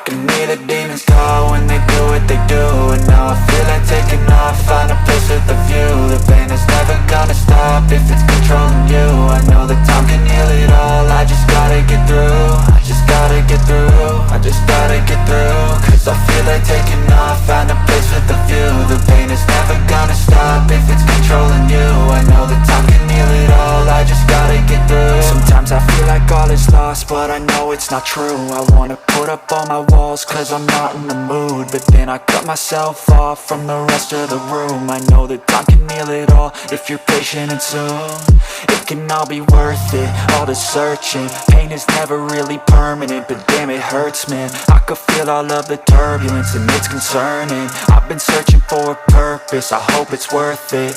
can hear the demons call when they do what they do. And now I feel like taking off, find a place with a view. The pain is never gonna stop if it's controlling you. I know that time can heal it all, I just gotta get through. I just gotta get through, I just gotta get through. Cause I feel like taking off, find a place with a view. The pain is never gonna stop if it's controlling you. I know that time can heal it all, I just gotta get through. Sometimes I feel like all is lost, but I know it's not true. I wanna put up all my walls cause I'm not in the mood, but then I cut myself off from the rest of the room. I know that time can heal it all if you're patient, and soon it can all be worth it, all the searching. Pain is never really permanent, but damn it hurts, man. I could feel all of the turbulence and it's concerning. I've been searching for a purpose, I hope it's worth it.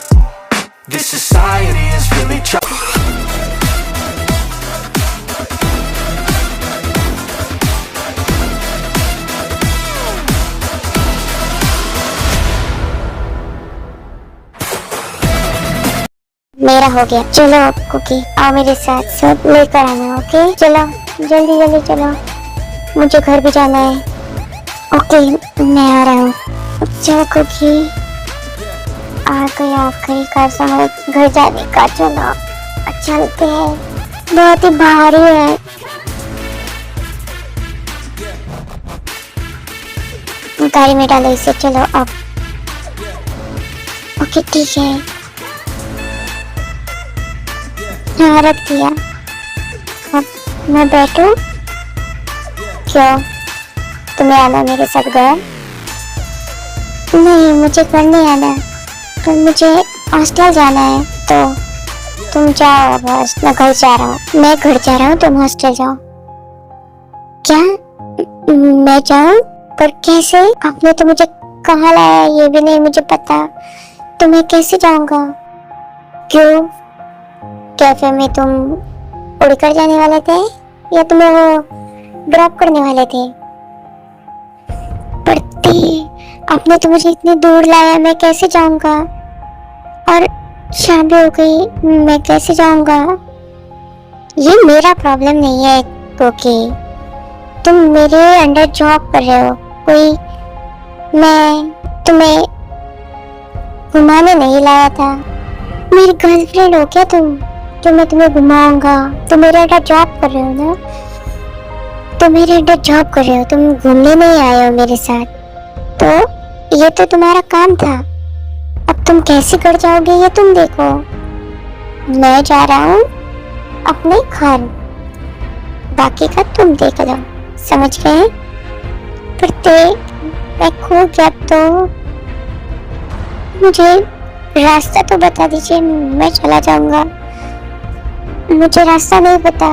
This society is really मेरा हो गया। चलो अब cookie आओ मेरे साथ, सब लेकर आना। ओके चलो जल्दी जल्दी चलो, मुझे घर भी जाना है। ओके मैं आ रहा हूँ। चलो कुकी आ गई आपका का समय घर जाने का। चलो चलते हैं, बहुत ही भारी है। गाड़ी में डालो इसे। चलो अब ओके ठीक है, हाँ रख दिया। अब मैं बैठूं? क्यों तुम्हें आना मेरे साथ घर? नहीं मुझे घर नहीं आना, तो मुझे हॉस्टल जाना है। तो तुम जाओ बस, मैं घर जा रहा हूँ। मैं घर जा रहा हूँ, तुम हॉस्टल जाओ। क्या मैं जाऊँ? पर कैसे? आपने तो मुझे कहाँ लाया ये भी नहीं मुझे पता, तो मैं कैसे जाऊँगा? क्यों कैफे में तुम उड़कर जाने वाले थे या तुम्हें वो ड्रॉप करने वाले थे? पड़ती आपने तो मुझे इतनी दूर लाया, मैं कैसे जाऊंगा? और शाम भी हो गई, मैं कैसे जाऊंगा? ये मेरा प्रॉब्लम नहीं है क्योंकि तुम मेरे अंडर जॉब कर रहे हो कोई, मैं तुम्हें घुमाने नहीं लाया था। मेरी गर्लफ्रेंड हो क्या तुम जो मैं तुम्हें घुमाऊंगा? तुम मेरे अंडर जॉब कर रहे हो ना, तुम मेरे अंडर जॉब कर रहे हो, तुम घूमने नहीं आए हो मेरे साथ। तो ये तो तुम्हारा काम था, अब तुम कैसे घर जाओगे ये तुम देखो। मैं जा रहा हूँ अपने घर, बाकी का तुम देख लो, समझ गए? पर मैं खो गया तो मुझे रास्ता तो बता दीजिए, मैं चला जाऊंगा। मुझे रास्ता नहीं पता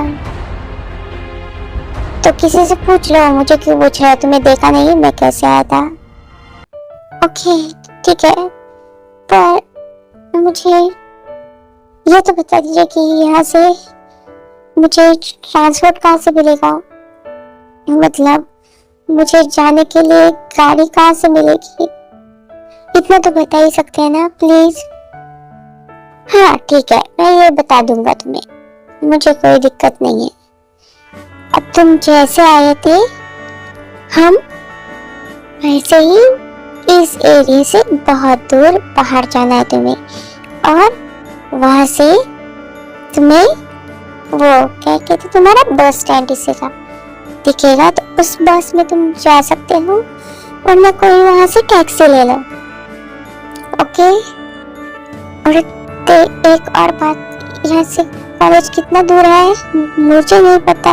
तो किसी से पूछ लो। मुझे क्यों पूछ रहे हो? तुम्हें देखा नहीं मैं कैसे आया था? ओके ठीक है, पर मुझे ये तो बता दीजिए कि यहाँ से मुझे ट्रांसपोर्ट कहाँ से मिलेगा? मतलब मुझे जाने के लिए गाड़ी कहाँ से मिलेगी? इतना तो बता ही सकते हैं ना प्लीज। हाँ ठीक है, मैं ये बता दूंगा तुम्हें, मुझे कोई दिक्कत नहीं है। अब तुम जैसे आए थे हम वैसे ही इस एरिया से बहुत दूर बाहर जाना है तुम्हें, और वहां से तुम्हें वो क्या कहते तुम्हारा बस स्टैंड दिखेगा, तो उस बस में तुम जा सकते हो, वरना कोई वहां से टैक्सी ले लो। ओके और एक और बात, यहाँ से कॉलेज कितना दूर है मुझे नहीं पता,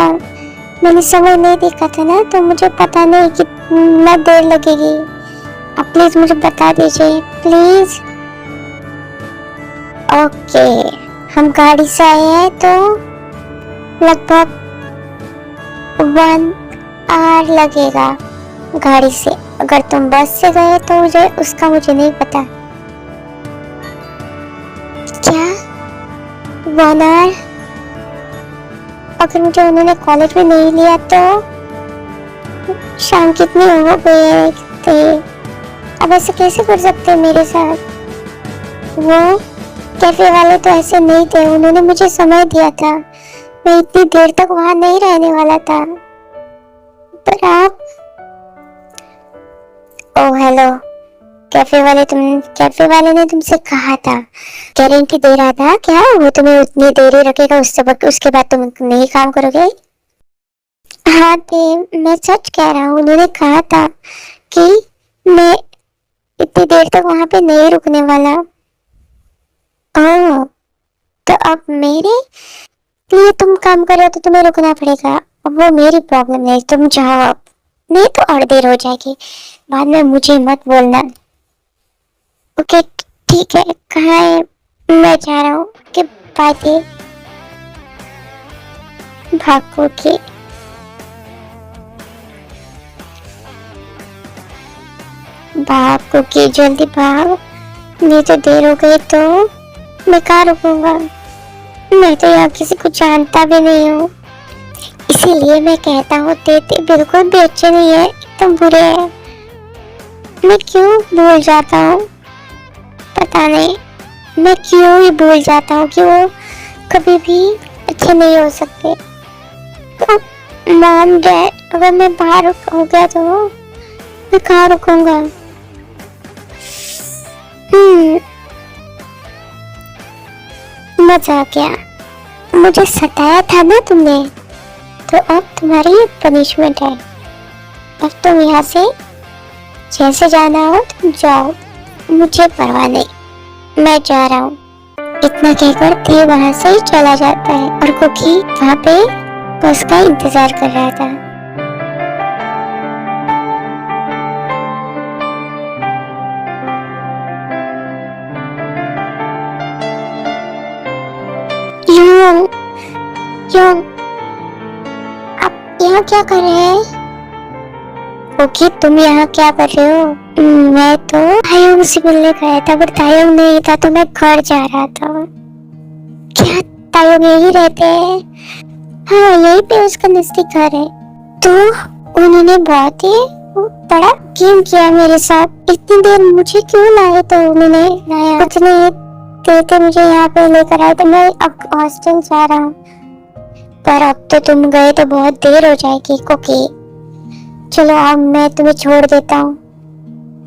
मैंने समय नहीं देखा था ना, तो मुझे पता नहीं कितना देर लगेगी। अब प्लीज मुझे बता दीजिए प्लीज। ओके हम गाड़ी से आए हैं तो लगभग 1 आवर लगेगा गाड़ी से। अगर तुम बस से गए तो मुझे नहीं पता। क्या 1 आवर? अगर मुझे उन्होंने कॉलेज में नहीं लिया तो शाम कितनी हो गई थे, अब ऐसे कैसे कर सकते मेरे साथ? वो कैफे वाले तो ऐसे नहीं थे, उन्होंने मुझे समय दिया था, मैं इतनी देर तक वहां नहीं रहने वाला था। पर आप ओ हेलो, कैफे वाले ने तुमसे कहा था, गारंटी दे रहा था क्या वो तुम्हें उतनी देर ही रखेगा, उसके बाद तुम नहीं काम करोगे? हाँ ते, मैं सच कह रहा हूँ, उन्होंने कहा था कि मैं इतनी देर तक वहां पे नहीं रुकने वाला। ओह, तो अब मेरे लिए तुम काम कर रहे हो तो तुम्हें रुकना पड़ेगा। अब वो मेरी प्रॉब्लम नहीं, तुम जाओ अब, नहीं तो और देर हो जाएगी, बाद में मुझे मत बोलना। ओके ठीक है, कहाँ है? मैं जा रहा हूँ कि बातें भागो के। भागो के, जल्दी भाग, नहीं तो देर हो गई तो मैं कहाँ रुकूंगा। मैं तो यहाँ किसी को जानता भी नहीं हूँ, इसीलिए मैं कहता हूँ देते बिल्कुल भी अच्छे नहीं है, एकदम बुरे हैं। मैं क्यों भूल जाता हूँ, पता नहीं मैं क्यों ही भूल जाता हूँ कि वो कभी भी अच्छे नहीं हो सकते। तो मॉम डैड, अगर मैं बाहर हो गया तो मैं कहाँ रुकूंगा? मजा आ गया, मुझे सताया था ना तुमने, तो अब तुम्हारी पनिशमेंट है। अब तुम यहाँ से जैसे जाना हो तुम जाओ, मुझे परवाह नहीं, मैं जा रहा हूँ। इतना कहकर ते वहां से चला जाता है और कुकी वहां पे उसका इंतजार कर रहा था। योंग, आप यहाँ क्या कर रहे हैं? ओके, तुम यहाँ क्या कर रहे हो? मैं तो तायोंग से मिलने गया था, पर तायोंग नहीं था तो मैं घर जा रहा था। क्या तायोंग यही रहते हैं? हाँ, यही पे उसका नजदीक घर है। तो उन्होंने बहुत ही बड़ा गेम किया मेरे साथ। इतनी देर मुझे क्यों लाए? तो उन्होंने लाया, कुछ नहीं देते मुझे यहाँ पे लेकर आए, तो मैं अब हॉस्टल जा रहा हूँ। पर अब तो तुम गए तो बहुत देर हो जाएगी कुकी। चलो अब मैं तुम्हें छोड़ देता हूँ।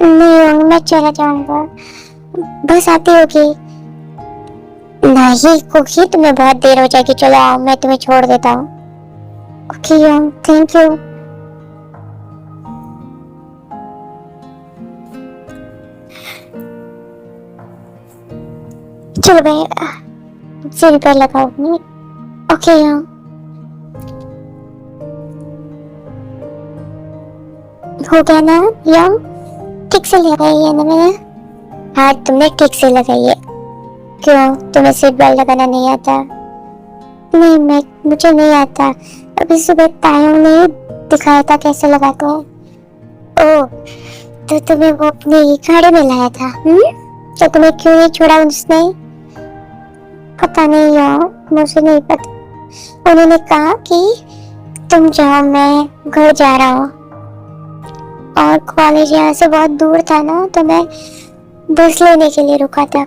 नहीं, मैं चला जाऊंगा, बस आती होगी। नहीं कुकी, तुम्हें बहुत देर हो जाएगी, चलो आओ, मैं तुम्हें छोड़ देता हूँ। Okay Yong, thank you. चलो मैं सिर पर लगाऊंगी। ओके योंग, हो गया ना योंग? ठीक से लगाई है ना मैंने? हाँ, तुमने ठीक से लगाई है। क्यों, तुम्हें सीट बेल्ट लगाना नहीं आता? नहीं, मुझे नहीं आता। अभी सुबह तायों ने दिखाया था कैसे लगाते हैं। ओह, तो तुम्हें वो अपनी गाड़ी में लाया था? तो तुम्हें क्यों नहीं छोड़ा उसने? पता नहीं यार, मुझे नहीं पता। उन्होंने कहा कि तुम जाओ, मैं घर जा रहा हूँ, और कॉलेज यहाँ से बहुत दूर था ना, तो मैं बस लेने के लिए रुका था।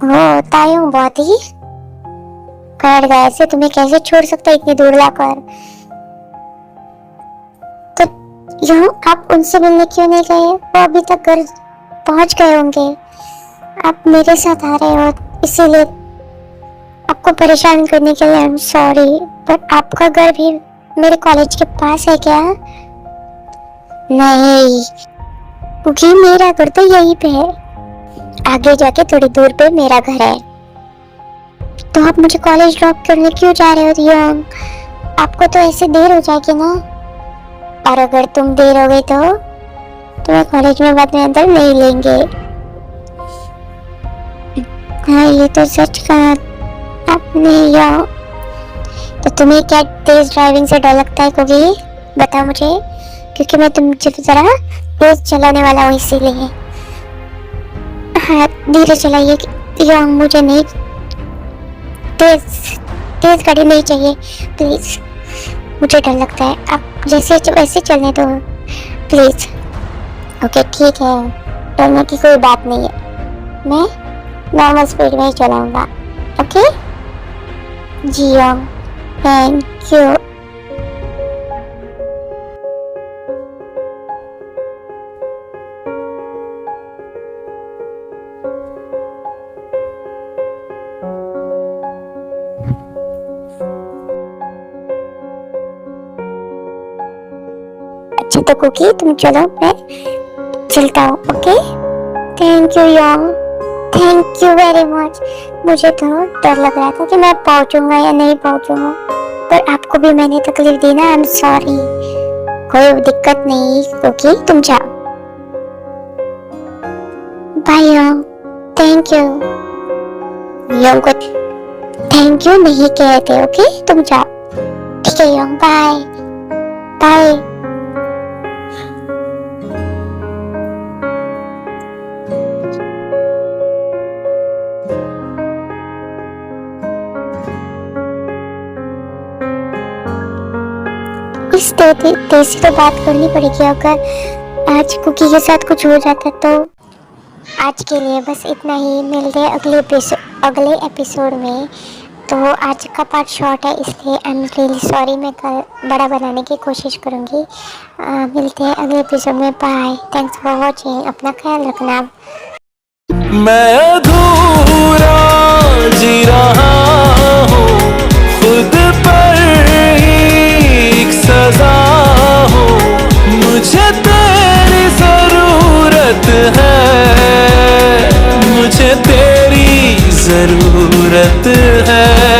ओह, तायों बहुत ही कर गए, ऐसे तुम्हें कैसे छोड़ सकता इतनी दूर लाकर? तो यहाँ आप उनसे मिलने क्यों नहीं गए? वो अभी तक घर पहुंच गए होंगे। आप मेरे साथ आ रहे हो, इसीलिए आपको परेशान करने के लिए आई एम सॉरी, पर आपका घर भी मेरे कॉलेज के पास है क्या? नहीं, क्योंकि मेरा घर तो यहीं पे है, आगे जाके थोड़ी दूर पे मेरा घर है। तो आप मुझे कॉलेज ड्रॉप करने क्यों जा रहे हो योंग? आपको तो ऐसे देर हो जाएगी ना, और अगर तुम देर हो गई तो तुम्हें कॉलेज में बाद में अंदर नहीं लेंगे। हाँ, ये तो सच कहा आपने योंग। तो तुम्हें क्या तेज ड्राइविंग से डर लगता है क्योंकि? बता मुझे, क्योंकि मैं तुमसे जरा तेज चलाने वाला हूँ इसीलिए। हाँ, धीरे चलाइए योंग, मुझे नहीं तेज गाड़ी नहीं चाहिए प्लीज, मुझे डर लगता है। आप जैसे वैसे चलने दो प्लीज। ओके ठीक है, डरने की कोई बात नहीं है, मैं नॉर्मल स्पीड में ही चलाऊंगा। Okay ji Yong, thank you. अच्छा तो कुकी तुम चलो, मैं चलता हूँ। Okay, thank you Yong, thank you very much. मुझे तो डर लग रहा था कि मैं पहुंचूंगा या नहीं पहुंचूंगा, पर आपको भी मैंने तकलीफ दी ना, आई एम सॉरी। कोई दिक्कत नहीं कुकी, तुम जाओ। Bye Yong, thank you. Yong को थैंक यू नहीं कहते, ओके तुम जाओ। ठीक है योंग, बाय बाय। इस तेजी से बात करनी पड़ेगी, अगर आज कुकी के साथ कुछ हो जाता तो। आज के लिए बस इतना ही, मिलते हैं अगले एपिसोड में। तो आज का पार्ट शॉर्ट है, इसलिए आई एम रियली सॉरी। मैं कल बड़ा बनाने की कोशिश करूँगी। मिलते हैं अगले एपिसोड में। बाय, थैंक्स फॉर वॉचिंग, अपना ख्याल रखना। मैं अधूरा जी रहा हूँ, खुद पर ही एक सजा हो। मुझे तेरी जरूरत है, मुझे तेरी जरूरत है।